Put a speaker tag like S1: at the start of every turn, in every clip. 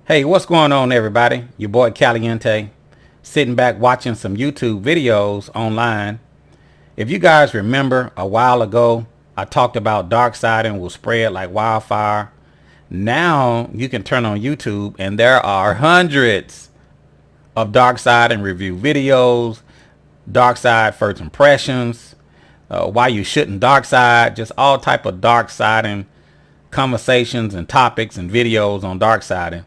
S1: Hey, what's going on, everybody? Your boy Caliente, sitting back watching some YouTube videos online. If you guys remember, a while ago, I talked about Darksiding will spread like wildfire. Now you can turn on YouTube and there are hundreds of Darksiding review videos, Darkside first impressions, why you shouldn't Darkside, just all type of Darksiding conversations and topics and videos on Darksiding.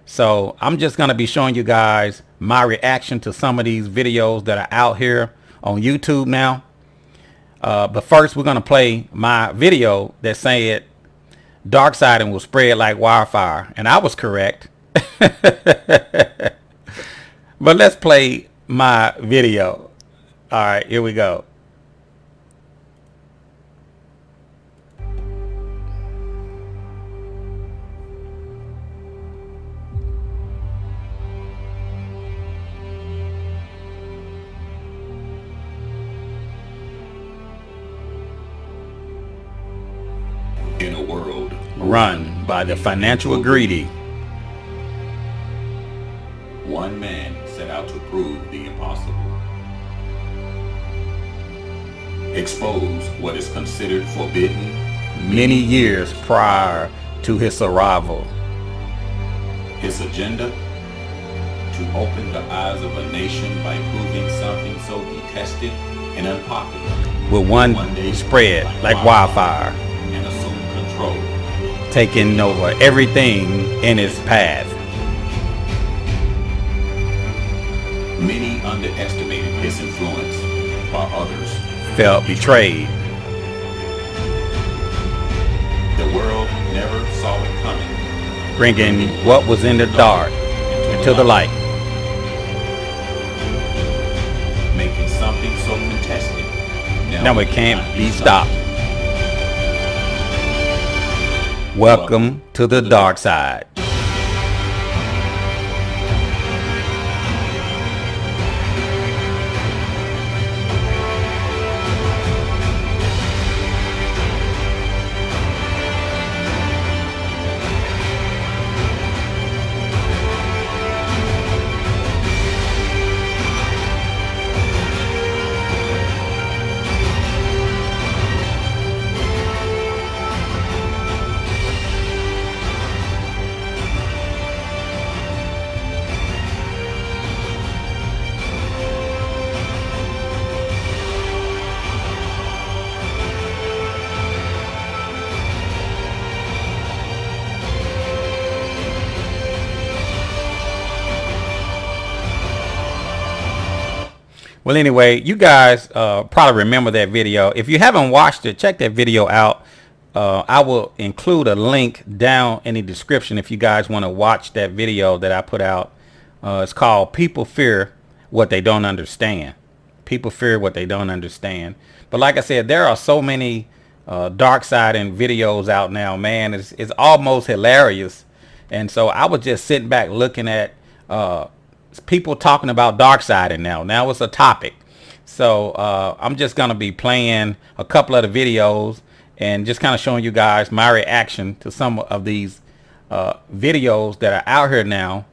S1: So I'm just going to be showing you guys my reaction to some of these videos that are out here on YouTube now. But first we're going to play my video that said Darksiding will spread like wildfire. And I was correct. But let's play my video. All right, here we go.
S2: In a world
S1: Run by the financial greedy,
S2: one man set out to prove the impossible. Expose what is considered forbidden
S1: many years prior to his arrival.
S2: His agenda? To open the eyes of a nation by proving something so detested and unpopular
S1: Will one day spread like wildfire,
S2: and assume control,
S1: taking over everything in its path.
S2: Many underestimated his influence, while others
S1: Felt betrayed.
S2: the world never saw it coming,
S1: Bringing what was in the dark into the light.
S2: making something so contested
S1: Now it can't be stopped. Welcome to the dark side. Well, anyway, you guys probably remember that video. If you haven't watched it, check that video out. I will include a link down in the description if you guys want to watch that video that I put out. It's called People Fear What They Don't Understand. People fear what they don't understand. But like I said, there are so many Darksiding videos out now, man. It's almost hilarious. And so I was just sitting back looking at people talking about Darksiding now. Now it's a topic. So I'm just going to be playing a couple of the videos and just kind of showing you guys my reaction to some of these videos that are out here now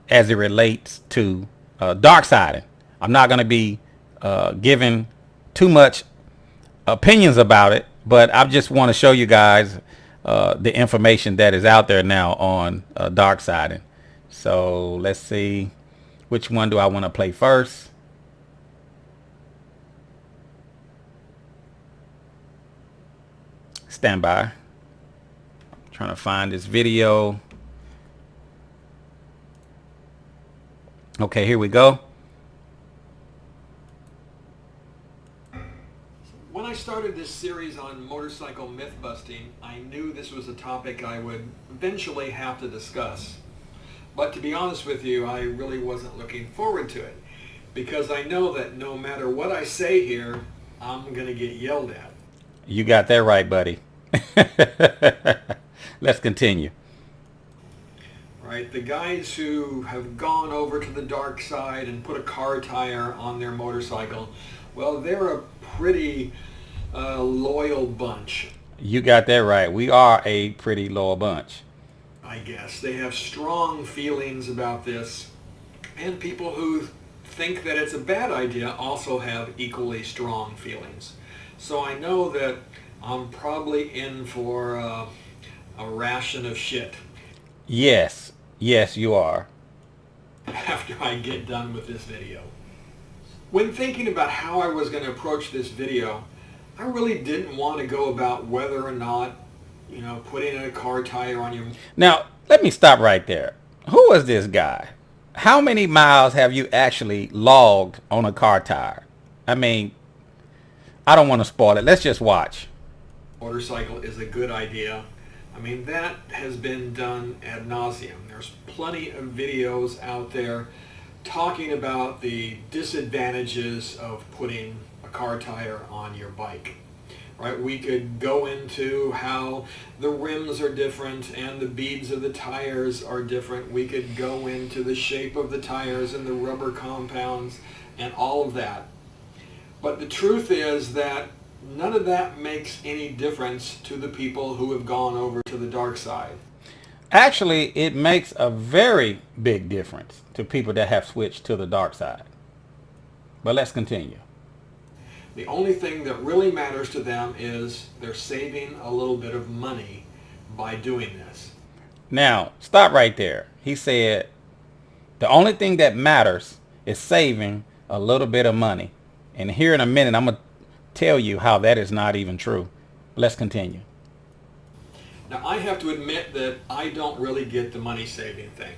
S1: as it relates to Darksiding. I'm not going to be giving too much opinions about it, but I just want to show you guys the information that is out there now on Darksiding. So let's see, which one do I want to play first? Stand by. I'm trying to find this video. Okay, here we go.
S3: When I started this series on motorcycle myth busting, I knew this was a topic I would eventually have to discuss. But to be honest with you, I really wasn't looking forward to it, because I know that no matter what I say here, I'm going to get yelled at.
S1: You got that right, buddy. Let's continue.
S3: Right, the guys who have gone over to the dark side and put a car tire on their motorcycle, well, they're a pretty loyal bunch.
S1: You got that right. We are a pretty loyal bunch.
S3: I guess. They have strong feelings about this, and people who think that it's a bad idea also have equally strong feelings. So I know that I'm probably in for a ration of shit
S1: Yes, yes, you are.
S3: after I get done with this video. When thinking about how I was going to approach this video, I really didn't want to go about whether or not, putting a car tire on your...
S1: Now, let me stop right there. Who is this guy? How many miles have you actually logged on a car tire? I mean, I don't want to spoil it. Let's just watch.
S3: Motorcycle is a good idea. I mean, that has been done ad nauseum. There's plenty of videos out there talking about the disadvantages of putting a car tire on your bike. Right? We could go into how the rims are different and the beads of the tires are different. We could go into the shape of the tires and the rubber compounds and all of that. But the truth is that none of that makes any difference to the people who have gone over to the dark side.
S1: Actually, it makes a very big difference to people that have switched to the dark side. But let's continue.
S3: The only thing that really matters to them is they're saving a little bit of money by doing this.
S1: Now, stop right there. He said the only thing that matters is saving a little bit of money. And here in a minute, I'm going to tell you how that is not even true. Let's continue.
S3: Now, I have to admit that I don't really get the money saving thing.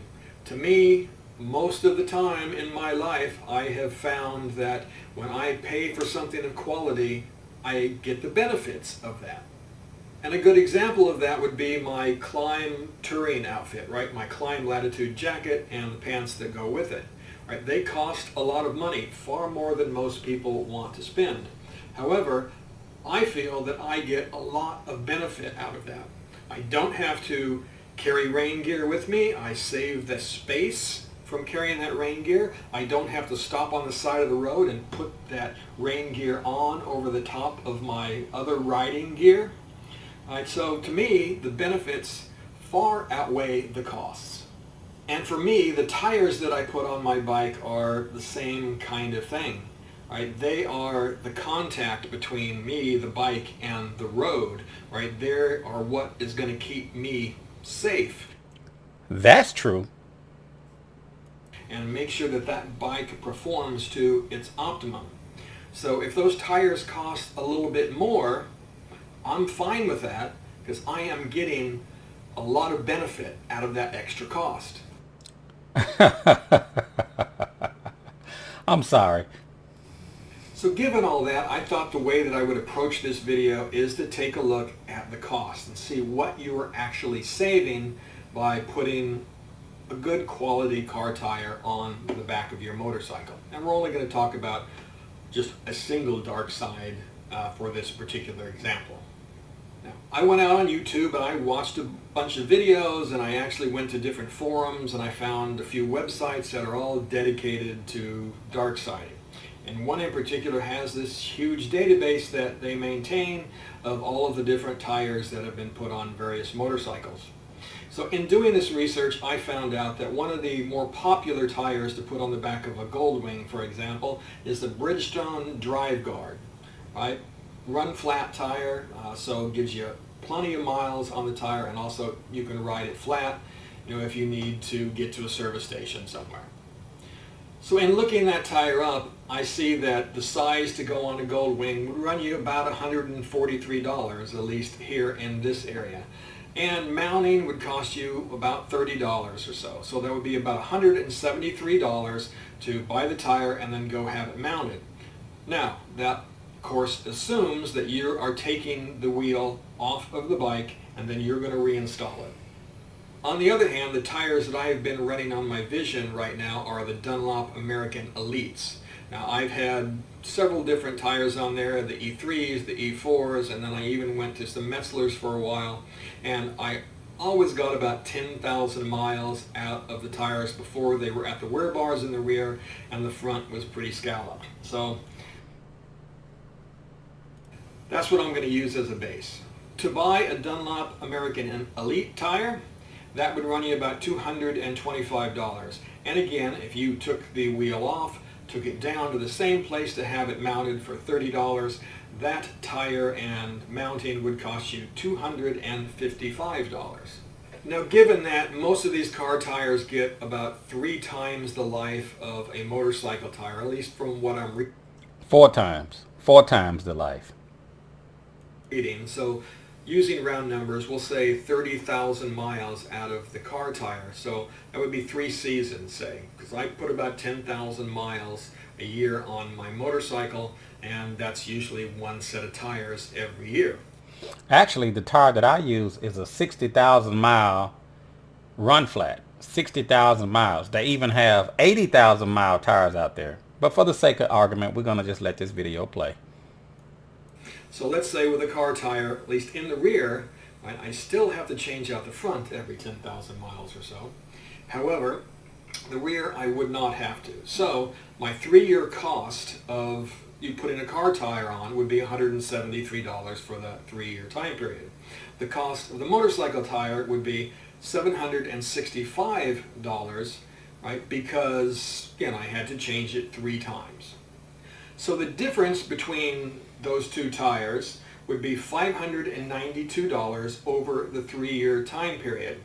S3: To me, most of the time in my life, I have found that when I pay for something of quality, I get the benefits of that. And a good example of that would be my climb touring outfit, right? My climb latitude jacket and the pants that go with it. Right? They cost a lot of money, far more than most people want to spend. However, I feel that I get a lot of benefit out of that. I don't have to carry rain gear with me. I save the space from carrying that rain gear. I don't have to stop on the side of the road and put that rain gear on over the top of my other riding gear. All right, so to me, the benefits far outweigh the costs. And for me, the tires that I put on my bike are the same kind of thing. Right? They are the contact between me, the bike, and the road. Right? They are what is going to keep me safe.
S1: That's true.
S3: And make sure that that bike performs to its optimum. So if those tires cost a little bit more, I'm fine with that because I am getting a lot of benefit out of that extra cost.
S1: I'm sorry.
S3: So given all that, I thought the way that I would approach this video is to take a look at the cost and see what you are actually saving by putting a good quality car tire on the back of your motorcycle. And we're only going to talk about just a single Darkside for this particular example. Now, I went out on YouTube and I watched a bunch of videos, and I actually went to different forums, and I found a few websites that are all dedicated to Darksiding. And one in particular has this huge database that they maintain of all of the different tires that have been put on various motorcycles. So in doing this research, I found out that one of the more popular tires to put on the back of a Goldwing, for example, is the Bridgestone Drive Guard. Right? Run flat tire, so it gives you plenty of miles on the tire, and also you can ride it flat, if you need to get to a service station somewhere. So in looking that tire up, I see that the size to go on a Goldwing would run you about $143, at least here in this area. And mounting would cost you about $30 or so. So that would be about $173 to buy the tire and then go have it mounted. Now, that of course assumes that you are taking the wheel off of the bike and then you're going to reinstall it. On the other hand, the tires that I have been running on my Vision right now are the Dunlop American Elites. Now, I've had several different tires on there, the E3s, the E4s, and then I even went to some Metzlers for a while, and I always got about 10,000 miles out of the tires before they were at the wear bars in the rear, and the front was pretty scalloped. So that's what I'm going to use as a base. To buy a Dunlop American Elite tire, that would run you about $225. And again, if you took the wheel off, took it down to the same place to have it mounted for $30, that tire and mounting would cost you $255. Now, given that most of these car tires get about 3 times the life of a motorcycle tire, at least from what I'm reading.
S1: 4 times. 4 times the life.
S3: So using round numbers, we'll say 30,000 miles out of the car tire. So that would be 3 seasons, say, because I put about 10,000 miles a year on my motorcycle, and that's usually 1 set of tires every year.
S1: Actually, the tire that I use is a 60,000 mile run flat. 60,000 miles. They even have 80,000 mile tires out there. But for the sake of argument, we're going to just let this video play.
S3: So let's say with a car tire, at least in the rear, right, I still have to change out the front every 10,000 miles or so. However, the rear I would not have to. So my 3-year cost of you putting a car tire on would be $173 for that 3-year time period. The cost of the motorcycle tire would be $765, right? Because, again, I had to change it 3 times. So the difference between those 2 tires would be $592 over the 3-year time period,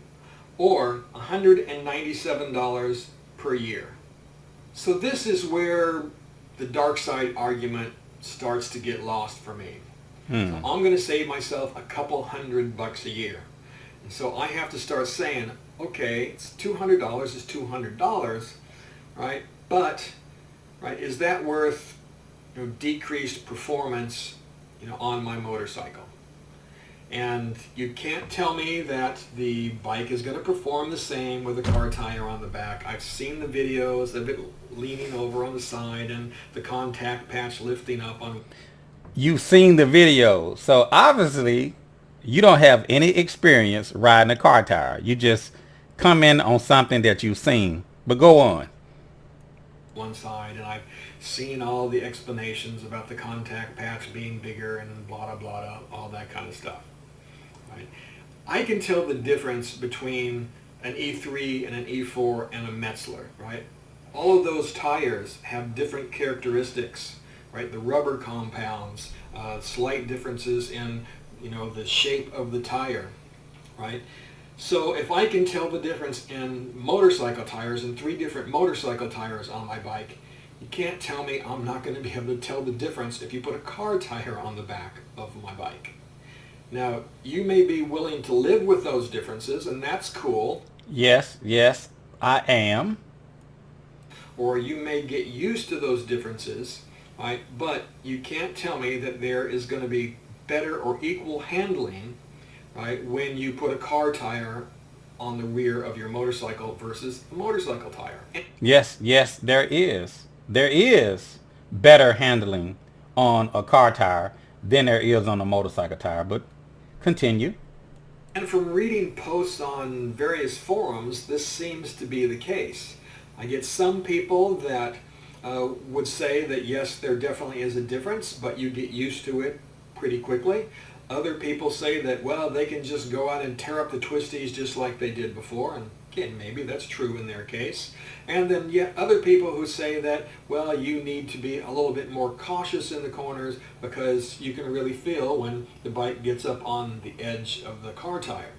S3: or $197 per year. So this is where the dark side argument starts to get lost for me. So I'm going to save myself a couple $100 a year. And so I have to start saying, okay, it's $200 is $200, right? But, right, is that worth, decreased performance, on my motorcycle? And you can't tell me that the bike is going to perform the same with a car tire on the back. I've seen the videos of it leaning over on the side and the contact patch lifting up on.
S1: You've seen the video, so obviously you don't have any experience riding a car tire. You just come in on something that you've seen. But go on.
S3: One side, and I've seen all the explanations about the contact patch being bigger and blah blah blah, all that kind of stuff. Right? I can tell the difference between an E3 and an E4 and a Metzler, right? All of those tires have different characteristics, right? The rubber compounds, slight differences in, the shape of the tire, right? So if I can tell the difference in motorcycle tires and 3 different motorcycle tires on my bike, you can't tell me I'm not going to be able to tell the difference if you put a car tire on the back of my bike. Now, you may be willing to live with those differences, and that's cool.
S1: Yes, I am.
S3: Or you may get used to those differences, right? But you can't tell me that there is going to be better or equal handling, right, when you put a car tire on the rear of your motorcycle versus a motorcycle tire.
S1: Yes, there is. There is better handling on a car tire than there is on a motorcycle tire, but continue.
S3: And from reading posts on various forums, this seems to be the case. I get some people that would say that yes, there definitely is a difference, but you get used to it pretty quickly. Other people say that, well, they can just go out and tear up the twisties just like they did before, and again, maybe that's true in their case. And then yet other people who say that, well, you need to be a little bit more cautious in the corners because you can really feel when the bike gets up on the edge of the car tire.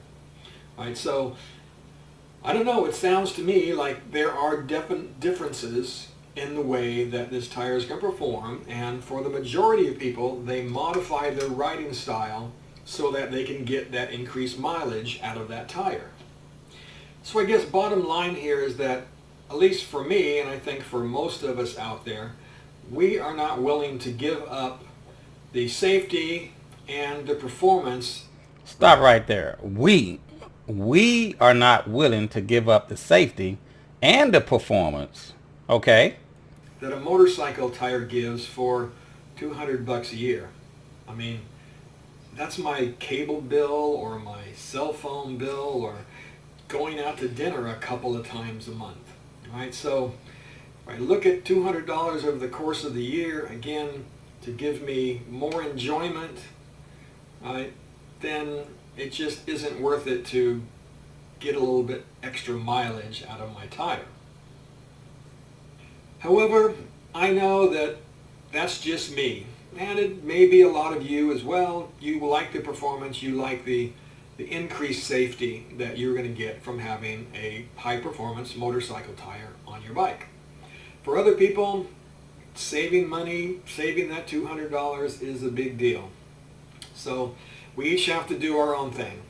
S3: Right? So, I don't know, it sounds to me like there are definite differences in the way that this tire is going to perform, and for the majority of people, they modify their riding style so that they can get that increased mileage out of that tire. So I guess bottom line here is that, at least for me, and I think for most of us out there, we are not willing to give up the safety and the performance.
S1: Stop right there. We are not willing to give up the safety and the performance, okay,
S3: that a motorcycle tire gives for $200 a year. I mean, that's my cable bill or my cell phone bill or going out to dinner a couple of times a month. Right? So if I look at $200 over the course of the year, again, to give me more enjoyment, right, then it just isn't worth it to get a little bit extra mileage out of my tire. However, I know that that's just me, and it may be a lot of you as well. You like the performance, you like the increased safety that you're going to get from having a high-performance motorcycle tire on your bike. For other people, saving money, saving that $200 is a big deal. So we each have to do our own thing.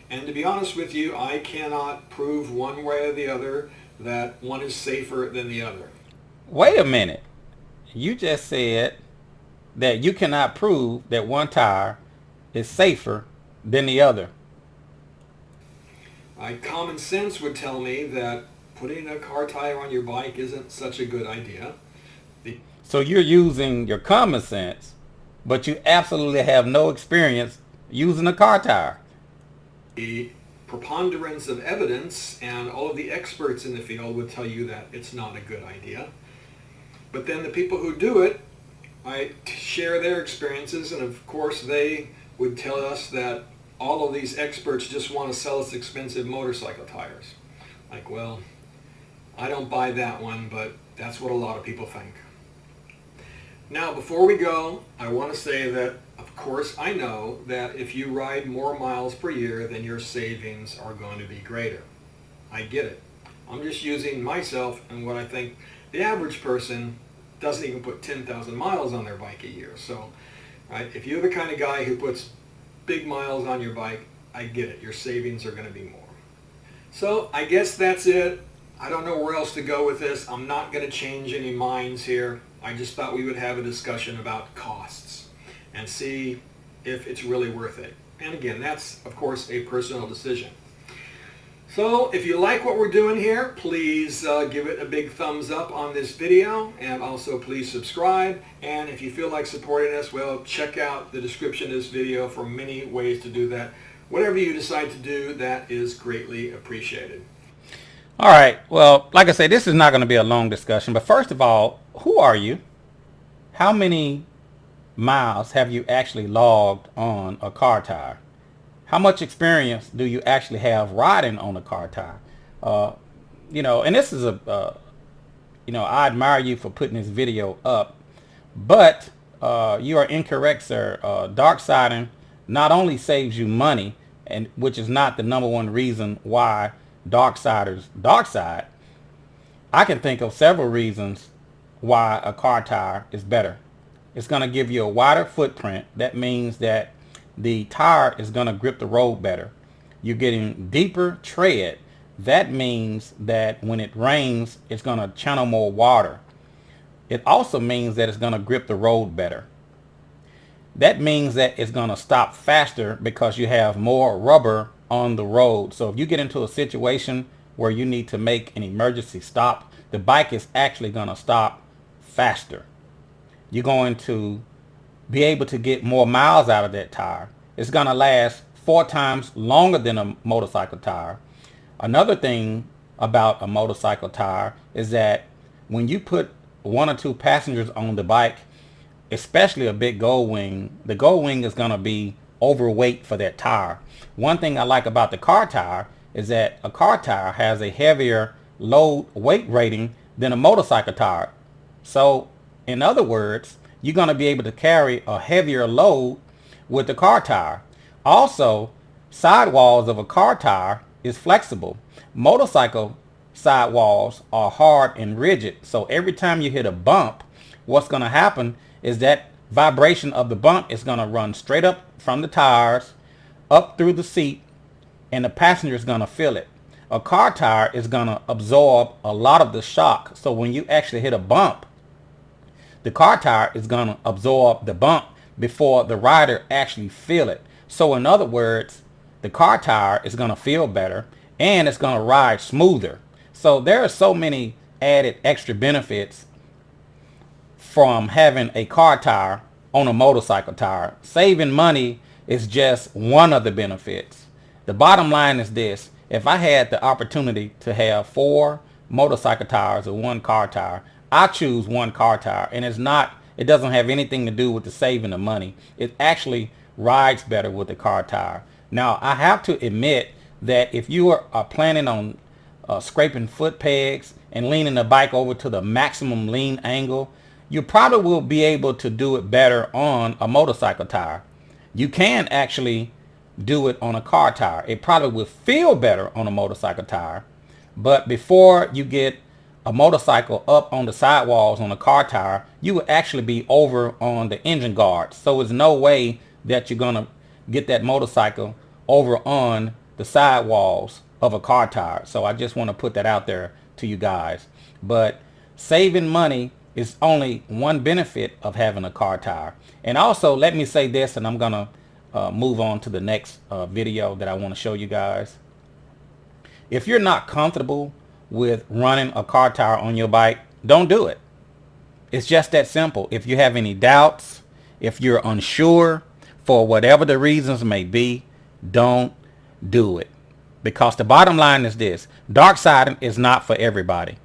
S3: And to be honest with you, I cannot prove one way or the other that one is safer than the other.
S1: Wait a minute. You just said that you cannot prove that one tire is safer than the other.
S3: Common sense would tell me that putting a car tire on your bike isn't such a good idea.
S1: So you're using your common sense, but you absolutely have no experience using a car tire.
S3: The preponderance of evidence and all of the experts in the field would tell you that it's not a good idea. But then the people who do it, I share their experiences, and of course they would tell us that all of these experts just want to sell us expensive motorcycle tires. Like, well, I don't buy that one, but that's what a lot of people think. Now, before we go, I want to say that, of course, I know that if you ride more miles per year, then your savings are going to be greater. I get it. I'm just using myself and what I think the average person doesn't even put 10,000 miles on their bike a year. So, right, if you're the kind of guy who puts big miles on your bike, I get it. Your savings are going to be more. So I guess that's it. I don't know where else to go with this. I'm not going to change any minds here. I just thought we would have a discussion about costs and see if it's really worth it. And again, that's of course a personal decision. So if you like what we're doing here, please give it a big thumbs up on this video, and also please subscribe. And if you feel like supporting us, well, check out the description of this video for many ways to do that. Whatever you decide to do, that is greatly appreciated.
S1: All right. Well, like I said, this is not going to be a long discussion. But first of all, who are you? How many miles have you actually logged on a car tire? How much experience do you actually have riding on a car tire? And this is I admire you for putting this video up, but you are incorrect, sir. Darksiding not only saves you money, and which is not the number one reason why Darksiders darkside. I can think of several reasons why a car tire is better. It's going to give you a wider footprint. That means that the tire is going to grip the road better. You're getting deeper tread. That means that when it rains, it's going to channel more water. It also means that it's going to grip the road better. That means that it's going to stop faster because you have more rubber on the road. So if you get into a situation where you need to make an emergency stop, the bike is actually going to stop faster. You're going to be able to get more miles out of that tire. It's going to last 4 times longer than a motorcycle tire. Another thing about a motorcycle tire is that when you put 1 or 2 passengers on the bike, especially a big gold wing, the gold wing is going to be overweight for that tire. One thing I like about the car tire is that a car tire has a heavier load weight rating than a motorcycle tire. So in other words, you're going to be able to carry a heavier load with the car tire. Also, sidewalls of a car tire is flexible. Motorcycle sidewalls are hard and rigid. So every time you hit a bump, what's going to happen is that vibration of the bump is going to run straight up from the tires, up through the seat, and the passenger is going to feel it. A car tire is going to absorb a lot of the shock. So when you actually hit a bump, the car tire is going to absorb the bump before the rider actually feel it. So in other words, the car tire is going to feel better and it's going to ride smoother. So there are so many added extra benefits from having a car tire on a motorcycle tire. Saving money is just one of the benefits. The bottom line is this: if I had the opportunity to have 4 motorcycle tires or 1 car tire, I choose 1 car tire. And it doesn't have anything to do with the saving of money. It actually rides better with the car tire. Now, I have to admit that if you are planning on scraping foot pegs and leaning the bike over to the maximum lean angle, you probably will be able to do it better on a motorcycle tire. You can actually do it on a car tire. It probably will feel better on a motorcycle tire, but before you get a motorcycle up on the sidewalls on a car tire, you would actually be over on the engine guard. So there's no way that you're gonna get that motorcycle over on the sidewalls of a car tire. So I just want to put that out there to you guys. But saving money is only one benefit of having a car tire. And also, let me say this, and I'm gonna move on to the next video that I want to show you guys. If you're not comfortable with running a car tire on your bike, don't do it. It's just that simple. If you have any doubts, if you're unsure, for whatever the reasons may be, don't do it. Because the bottom line is this: darksiding is not for everybody.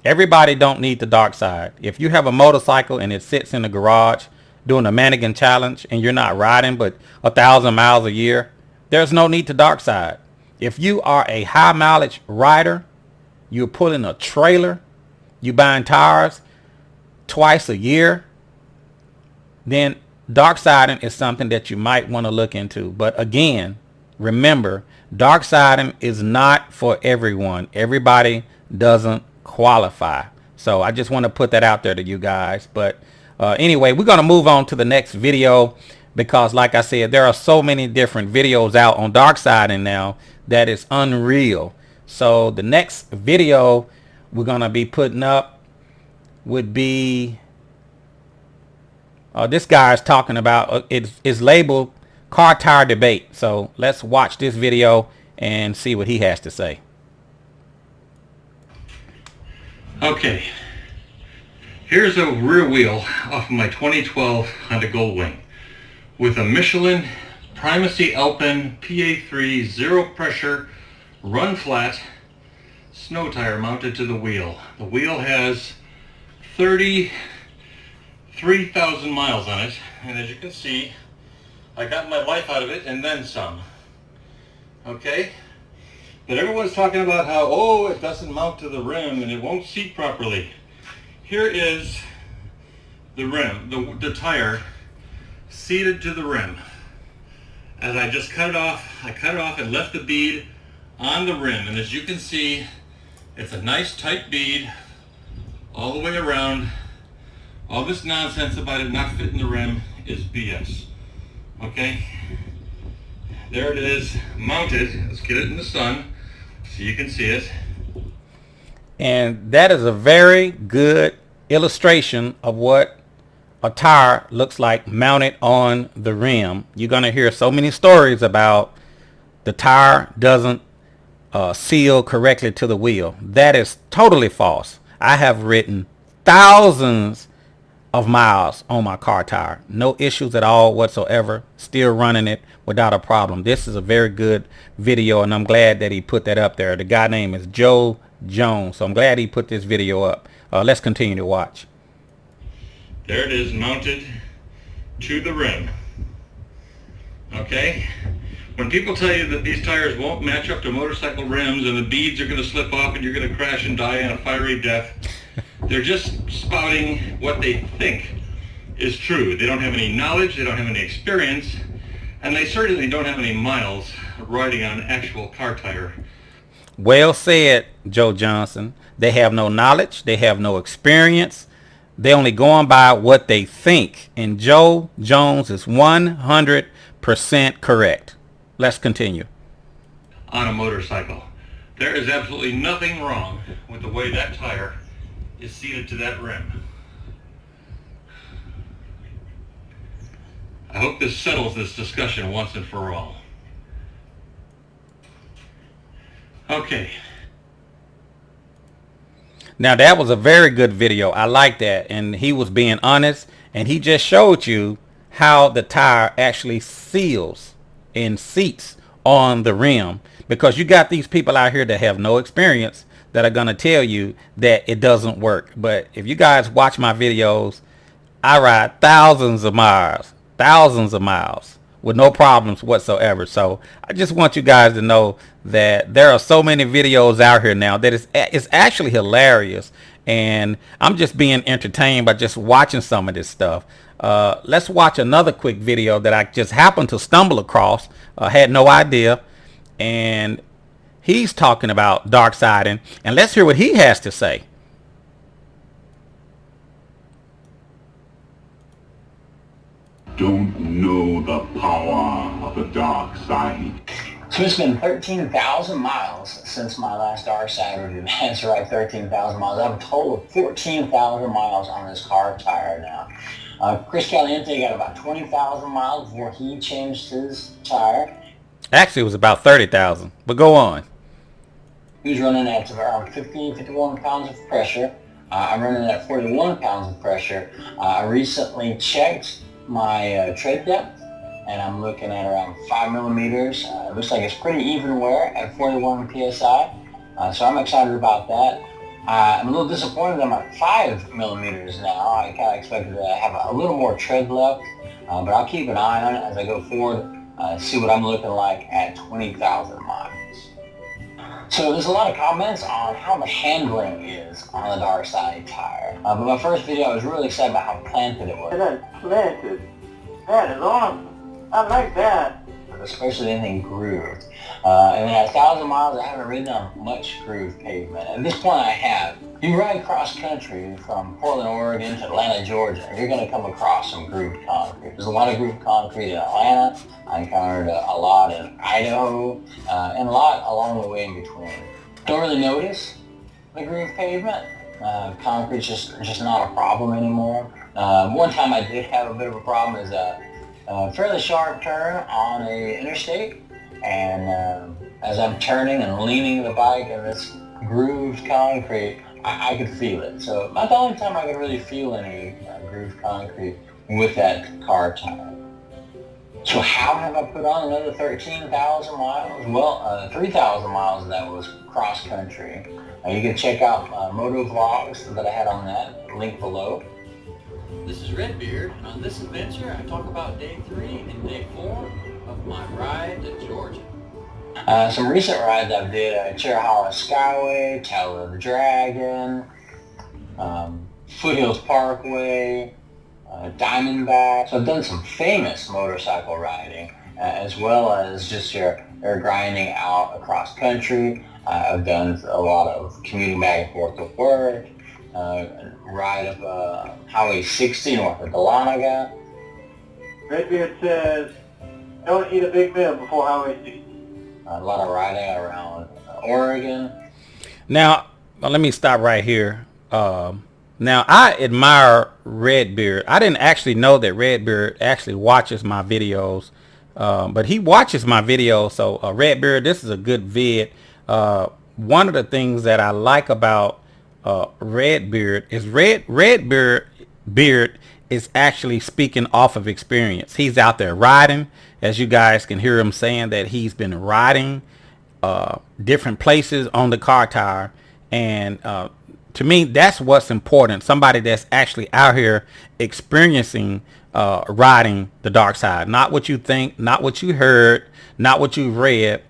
S1: Everybody don't need the dark side. If you have a motorcycle and it sits in the garage doing a mannequin challenge and you're not riding but 1,000 miles a year, there's no need to dark side. If you are a high mileage rider, you're pulling a trailer, you buying tires twice a year, then darksiding is something that you might want to look into. But again, remember, darksiding is not for everyone. Everybody doesn't qualify. So I just want to put that out there to you guys. But anyway, we're going to move on to the next video, because like I said, there are so many different videos out on darksiding now that is unreal. So the next video we're going to be putting up would be this guy's talking about it's labeled car tire debate. So let's watch this video and see what he has to say.
S4: Okay, here's a rear wheel off of my 2012 Honda Goldwing with a Michelin Primacy Alpine PA3 zero pressure run flat snow tire mounted to the wheel. The wheel has 33,000 miles on it, and as you can see, I got my life out of it and then some. Okay, but everyone's talking about how, oh, it doesn't mount to the rim and it won't seat properly. Here is the rim, the tire seated to the rim. As I just cut it off, I cut it off and left the bead on the rim, and as you can see, it's a nice tight bead all the way around. All this nonsense about it not fitting the rim is BS. Okay, there it is, mounted. Let's get it in the sun so you can see it.
S1: And that is a very good illustration of what a tire looks like mounted on the rim. You're going to hear so many stories about the tire doesn't seal correctly to the wheel. That is totally false. I have ridden thousands of miles on my car tire. No issues at all whatsoever. Still running it without a problem. This is a very good video, and I'm glad that he put that up there. The guy name is Joe Jones. So I'm glad he put this video up. Let's continue to watch.
S4: There it is, mounted to the rim. Okay? When people tell you that these tires won't match up to motorcycle rims and the beads are going to slip off and you're going to crash and die in a fiery death, they're just spouting what they think is true. They don't have any knowledge, they don't have any experience, and they certainly don't have any miles riding on an actual car tire.
S1: Well said, Joe Johnson. They have no knowledge, they have no experience. They only going by what they think. And Joe Jones is 100% correct. Let's continue.
S4: On a motorcycle, there is absolutely nothing wrong with the way that tire is seated to that rim. I hope this settles this discussion once and for all. Okay.
S1: Now that was a very good video. I like that. And he was being honest, and he just showed you how the tire actually seals and seats on the rim, because you got these people out here that have no experience that are going to tell you that it doesn't work. But if you guys watch my videos, I ride thousands of miles with no problems whatsoever. So I just want you guys to know that there are so many videos out here now that it's actually hilarious, and I'm just being entertained by just watching some of this stuff. Let's watch another quick video that I just happened to stumble across. Had no idea, and he's talking about Darksiding, and let's hear what he has to say.
S2: Don't know the power of the dark side.
S5: So it's been 13,000 miles since my last Darkside review. That's right, 13,000 miles. I have a total of 14,000 miles on this car tire now. Chris Caliente got about 20,000 miles before he changed his tire.
S1: Actually, it was about 30,000, but go on.
S5: He was running at around 51 pounds of pressure. I'm running at 41 pounds of pressure. I recently checked my tread depth, and I'm looking at around 5 millimeters. It looks like it's pretty even wear at 41 psi, so I'm excited about that. I'm a little disappointed I'm at 5 millimeters now. I kind of expected to have a little more tread left, but I'll keep an eye on it as I go forward, see what I'm looking like at 20,000 miles. So there's a lot of comments on how the handling is on the Darkside tire. But my first video, I was really excited about how planted it was.
S6: That's planted. That is awesome. I like that.
S5: Especially anything grooved. And at 1,000 miles, I haven't ridden on much grooved pavement. At this point, I have. You ride cross country from Portland, Oregon to Atlanta, Georgia, you're going to come across some grooved concrete. There's a lot of grooved concrete in Atlanta. I encountered a lot in Idaho, and a lot along the way in between. Don't really notice the grooved pavement. Concrete's just not a problem anymore. One time I did have a bit of a problem is a fairly sharp turn on a interstate, and as I'm turning and leaning the bike in this grooved concrete, I could feel it. So not the only time I could really feel any grooved concrete with that car tire. So how have I put on another 13,000 miles? Well, 3,000 miles of that was cross country. You can check out moto vlogs that I had on that, link below.
S7: This is Redbeard, and on this adventure I talk about day 3 and day 4 of my ride to Georgia.
S5: Some recent rides I did, Cherry Hollow Skyway, Tail of the Dragon, Foothills Parkway, Diamondback. So I've done some famous motorcycle riding, as well as just your grinding out across country. I've done a lot of commuting back and forth to work, ride up Highway 60 north of Dahlonega.
S6: Redbeard says, don't eat a big meal before Highway 60.
S5: A lot of riding around Oregon.
S1: Now, let me stop right here. Now, I admire Redbeard. I didn't actually know that Redbeard actually watches my videos, but he watches my videos. So, Redbeard, this is a good vid. One of the things that I like about Redbeard is Redbeard is actually speaking off of experience. He's out there riding, as you guys can hear him saying that he's been riding different places on the car tire, and to me, that's what's important. Somebody that's actually out here experiencing riding the dark side. Not what you think, not what you heard, not what you read,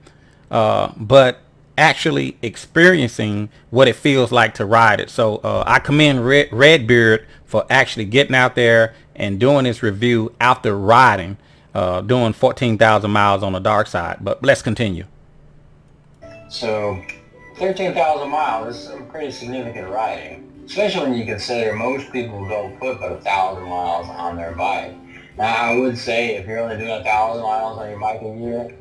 S1: but actually experiencing what it feels like to ride it. So I commend Redbeard for actually getting out there and doing this review after riding, doing 14,000 miles on the dark side. But let's continue.
S5: So 13,000 miles is some pretty significant riding, especially when you consider most people don't put but 1,000 miles on their bike. Now, I would say if you're only doing 1,000 miles on your bike a year,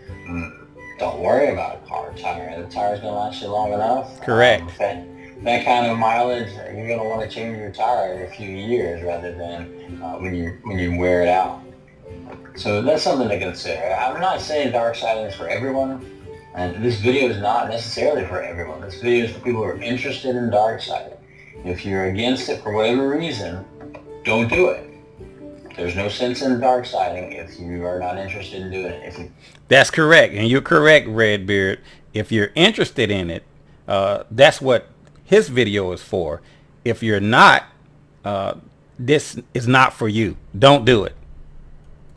S5: don't worry about a car tire. The tire's going to last you long enough.
S1: Correct.
S5: That kind of mileage, you're going to want to change your tire every few years rather than when you wear it out. So that's something to consider. I'm not saying Darksiding is for everyone, and this video is not necessarily for everyone. This video is for people who are interested in Darksiding. If you're against it for whatever reason, don't do it. There's no sense in Darksiding if you are not interested in doing it.
S1: That's correct, and you're correct, Redbeard. If you're interested in it, that's what his video is for. If you're not, this is not for you. Don't do it.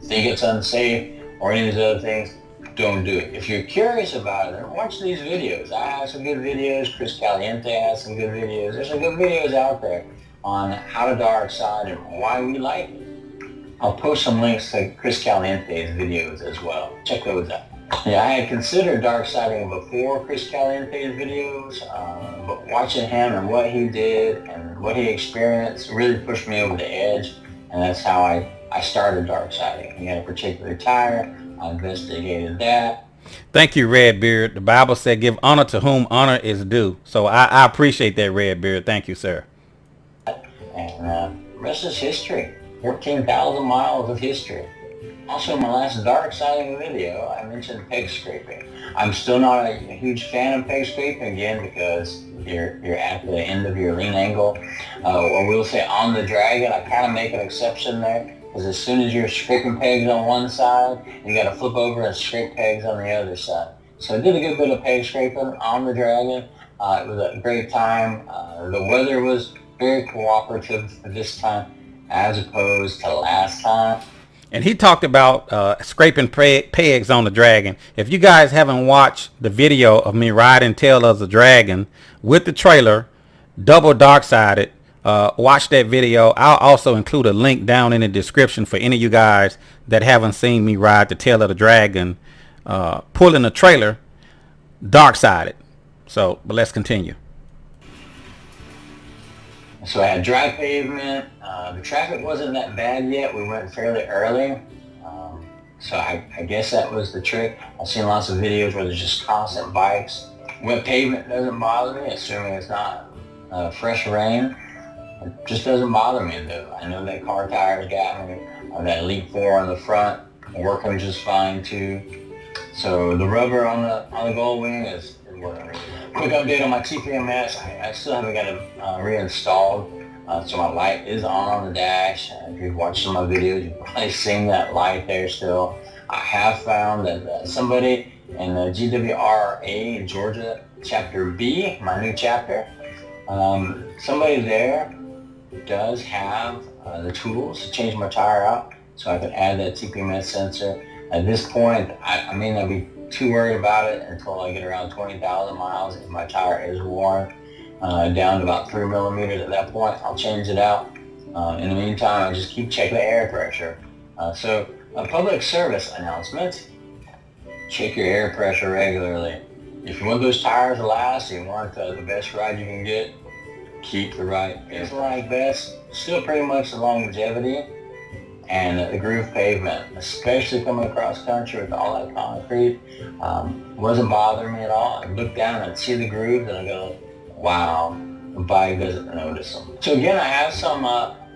S5: Think it's unsafe or any of those other things, don't do it. If you're curious about it, watch these videos. I have some good videos. Chris Caliente has some good videos. There's some good videos out there on how to dark side and why we like it. I'll post some links to Chris Caliente's videos as well. Check those out. Yeah, I had considered darksiding before Chris Caliente's videos, but watching him and what he did and what he experienced really pushed me over the edge, and that's how I started darksiding. He had a particular tire. I investigated that.
S1: Thank you, Redbeard. The Bible said, give honor to whom honor is due. So I appreciate that, Redbeard. Thank you, sir.
S5: And the rest is history. 14,000 miles of history. Also, in my last darksiding video, I mentioned peg scraping. I'm still not a huge fan of peg scraping, again, because you're at the end of your lean angle. Or we'll say on the dragon, I kind of make an exception there. Because as soon as you're scraping pegs on one side, you got to flip over and scrape pegs on the other side. So I did a good bit of peg scraping on the dragon. It was a great time. The weather was very cooperative this time as opposed to last time.
S1: And he talked about scraping pegs on the dragon. If you guys haven't watched the video of me riding Tail of the Dragon with the trailer, double dark-sided, watch that video. I'll also include a link down in the description for any of you guys that haven't seen me ride the Tail of the Dragon, pulling a trailer dark-sided. So, but let's continue.
S5: So I had dry pavement. The traffic wasn't that bad yet. We went fairly early. So I guess that was the trick. I've seen lots of videos where there's just constant bikes. Wet pavement doesn't bother me, assuming it's not fresh rain. It just doesn't bother me though. I know that car tires got me. That Elite 4 on the front working just fine too. So the rubber on the gold wing is working. Quick update on my TPMS. I still haven't got it reinstalled. So my light is on the dash. If you've watched some of my videos, you've probably seen that light there still. I have found that somebody in the GWRA Georgia Chapter B, my new chapter, somebody there does have the tools to change my tire out, so I can add that TPMS sensor. At this point, I may not be too worried about it until I get around 20,000 miles. If my tire is worn down to about 3 millimeters at that point, I'll change it out. In the meantime, I just keep checking the air pressure. So a public service announcement: check your air pressure regularly. If you want those tires to last, you want the best ride you can get, keep the right air like this. Still pretty much the longevity and the groove pavement, especially coming across country with all that concrete, wasn't bothering me at all. I look down and see the grooves and I go, wow, the bike doesn't notice them. So again, I have some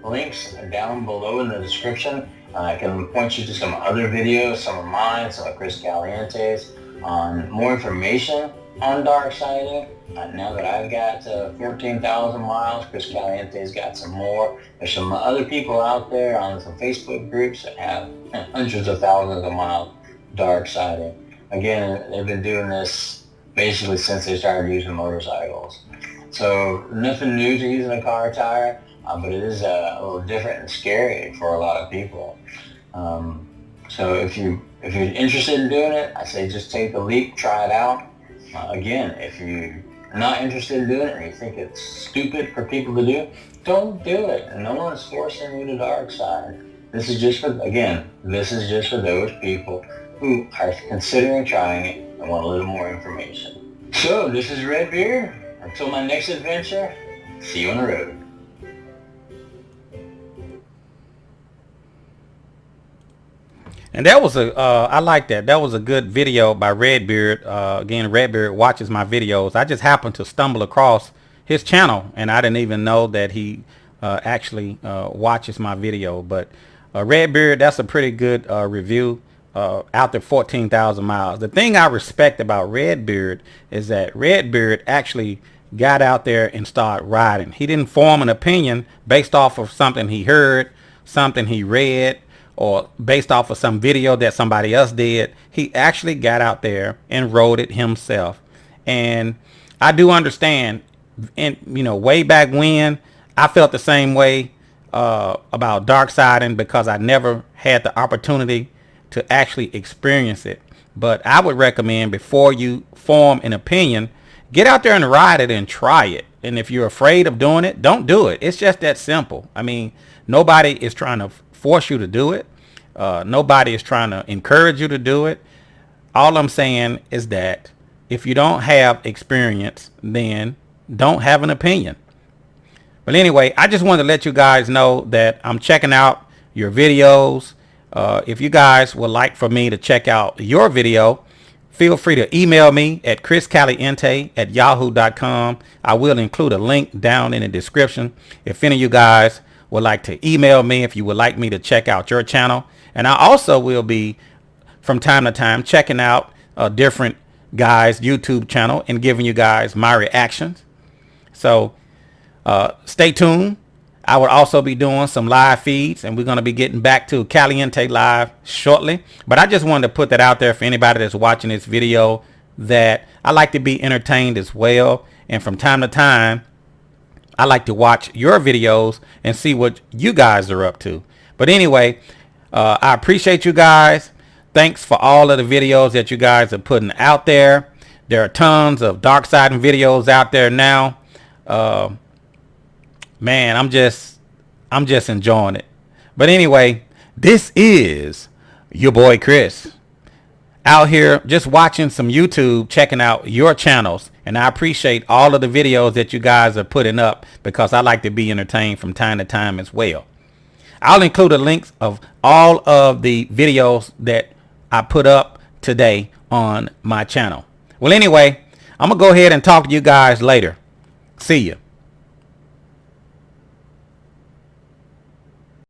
S5: links down below in the description. I can point you to some other videos, some of mine, some of Chris Caliente's, on more information on darksiding. Now that I've got 14,000 miles, Chris Caliente's got some more. There's some other people out there on some Facebook groups that have hundreds of thousands of miles darksiding. Again, they've been doing this basically since they started using motorcycles. So nothing new to using a car tire, but it is a little different and scary for a lot of people. So if you're interested in doing it, I say just take the leap, try it out. Again, if you're not interested in doing it and you think it's stupid for people to do, don't do it. No one's forcing you to dark side. This is just for, again, this is just for those people who are considering trying it and want a little more information. So this is Redbeard. Until my next adventure, see you on the road.
S1: And that was I like that. That was a good video by Redbeard. Again, Redbeard watches my videos. I just happened to stumble across his channel, and I didn't even know that he actually watches my video. But Redbeard, that's a pretty good review after 14,000 miles. The thing I respect about Redbeard is that Redbeard actually got out there and started riding. He didn't form an opinion based off of something he heard, something he read, or based off of some video that somebody else did. He actually got out there and rode it himself. And I do understand, and you know, way back when, I felt the same way about darksiding because I never had the opportunity to actually experience it. But I would recommend, before you form an opinion, get out there and ride it and try it. And if you're afraid of doing it, don't do it. It's just that simple. I mean, nobody is trying to force you to do it. Nobody is trying to encourage you to do it. All I'm saying is that if you don't have experience, then don't have an opinion. But anyway, I just wanted to let you guys know that I'm checking out your videos. If you guys would like for me to check out your video, feel free to email me at chriscaliente@yahoo.com. I will include a link down in the description if any of you guys would like to email me if you would like me to check out your channel. And I also will be, from time to time, checking out different guys' YouTube channel and giving you guys my reactions. So stay tuned. I will also be doing some live feeds, and we're going to be getting back to Caliente Live shortly. But I just wanted to put that out there for anybody that's watching this video, that I like to be entertained as well. And from time to time, I like to watch your videos and see what you guys are up to. But anyway, I appreciate you guys. Thanks for all of the videos that you guys are putting out there. There are tons of Darksiding videos out there now. Man, I'm just enjoying it. But anyway, this is your boy Chris, out here just watching some YouTube, checking out your channels. And I appreciate all of the videos that you guys are putting up, because I like to be entertained from time to time as well. I'll include the links of all of the videos that I put up today on my channel. Well, anyway, I'm going to go ahead and talk to you guys later. See you.